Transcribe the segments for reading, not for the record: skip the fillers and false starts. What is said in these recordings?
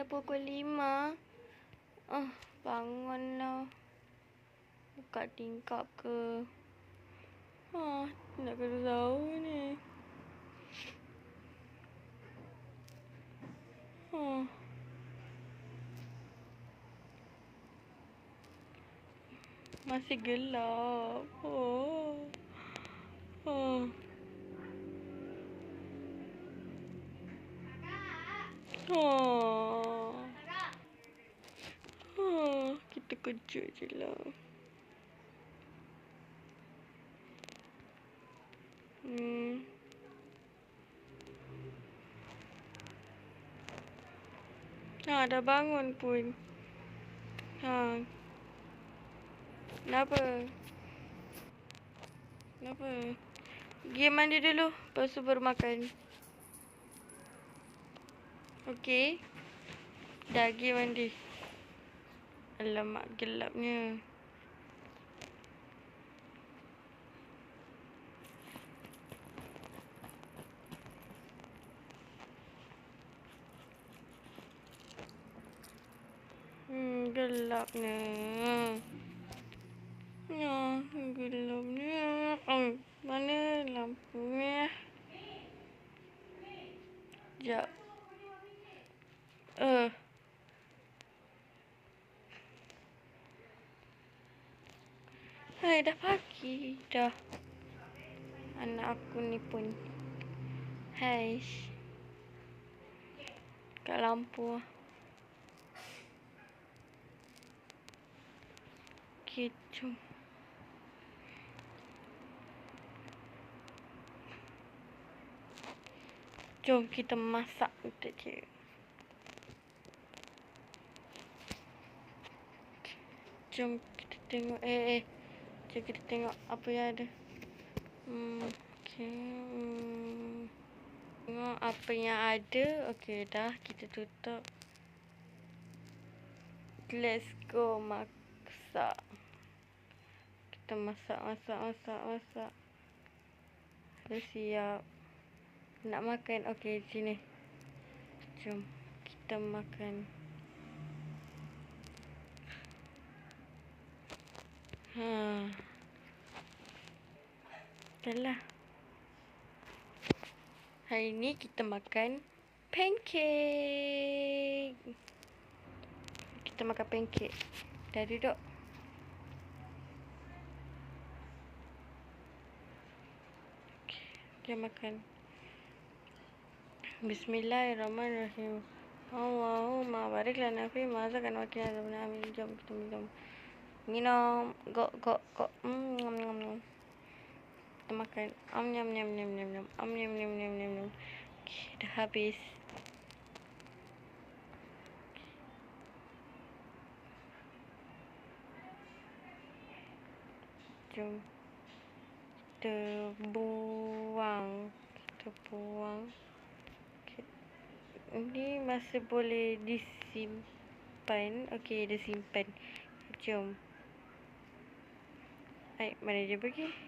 pukul 5. Bangunlah. Buka tingkap ke. Nak kena sahur ni. Masih gelap. Kita kejut je lah. Dah bangun pun. Kenapa? Pergi mandi dulu. Lepas tu baru makan. Okey. Dah pergi mandi. Alamak, gelapnya. Gelapnya. Gelapnya. Mana lampunya? Sekejap. Hai, dah pagi. Dah. Anak aku ni pun. Hai. Kat lampu. Okay, jom. Jom kita masak untuk je. Jom kita tengok. Jom kita tengok apa yang ada. Tengok apa yang ada. Okey, dah kita tutup. Let's go masak. Kita masak. Dah siap. Nak makan. Okey, sini. Jom kita makan. Dah. Hari ni kita makan pancake. Dah duduk. Kita makan. Bismillahirrahmanirrahim. Allahumma barik lana fi ma razaqtana wa qina adzabannar. Jom kita minum. Go. Kita makan. Nyam. Okay, dah habis. Jom kita buang. Okay. Ini masih boleh disimpan. Okey, dah simpan. Jom. Mana dia pergi?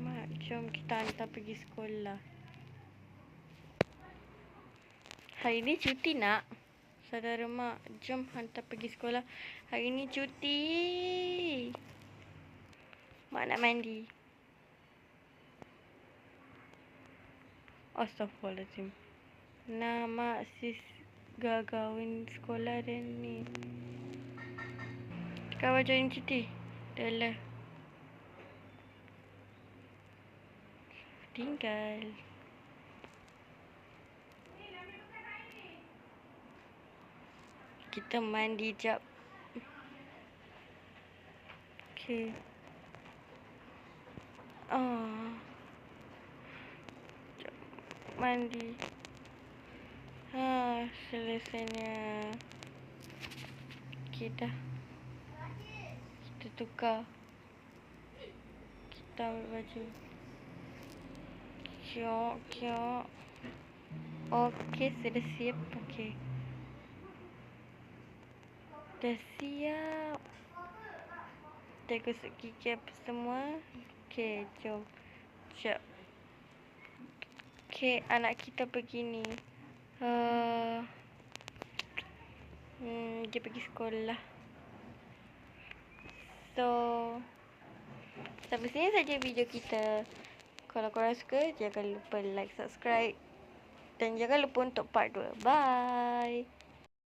Mak, jom kita hantar pergi sekolah. Hari ni cuti nak? Saudara mak, jom hantar pergi sekolah. Hari ni cuti. Mak nak mandi. Astaghfirullahaladzim. Nah, mak sis gagawin sekolah dan ni. Kau baca ni cuti? Dah lah. Tinggal. Kita mandi jap. Okey. Mandi. Selesainya. Okey dah. Kita tukar. Kita ambil baju. Kiok. Okey, sudah siap. Okey. Dah siap. Kita gosok gigi apa semua. Okey, jom. Sekejap. Okay, anak kita begini. Dia pergi sekolah. So, sampai sini saja video kita. Kalau korang suka, jangan lupa like, subscribe. Dan jangan lupa untuk part 2. Bye.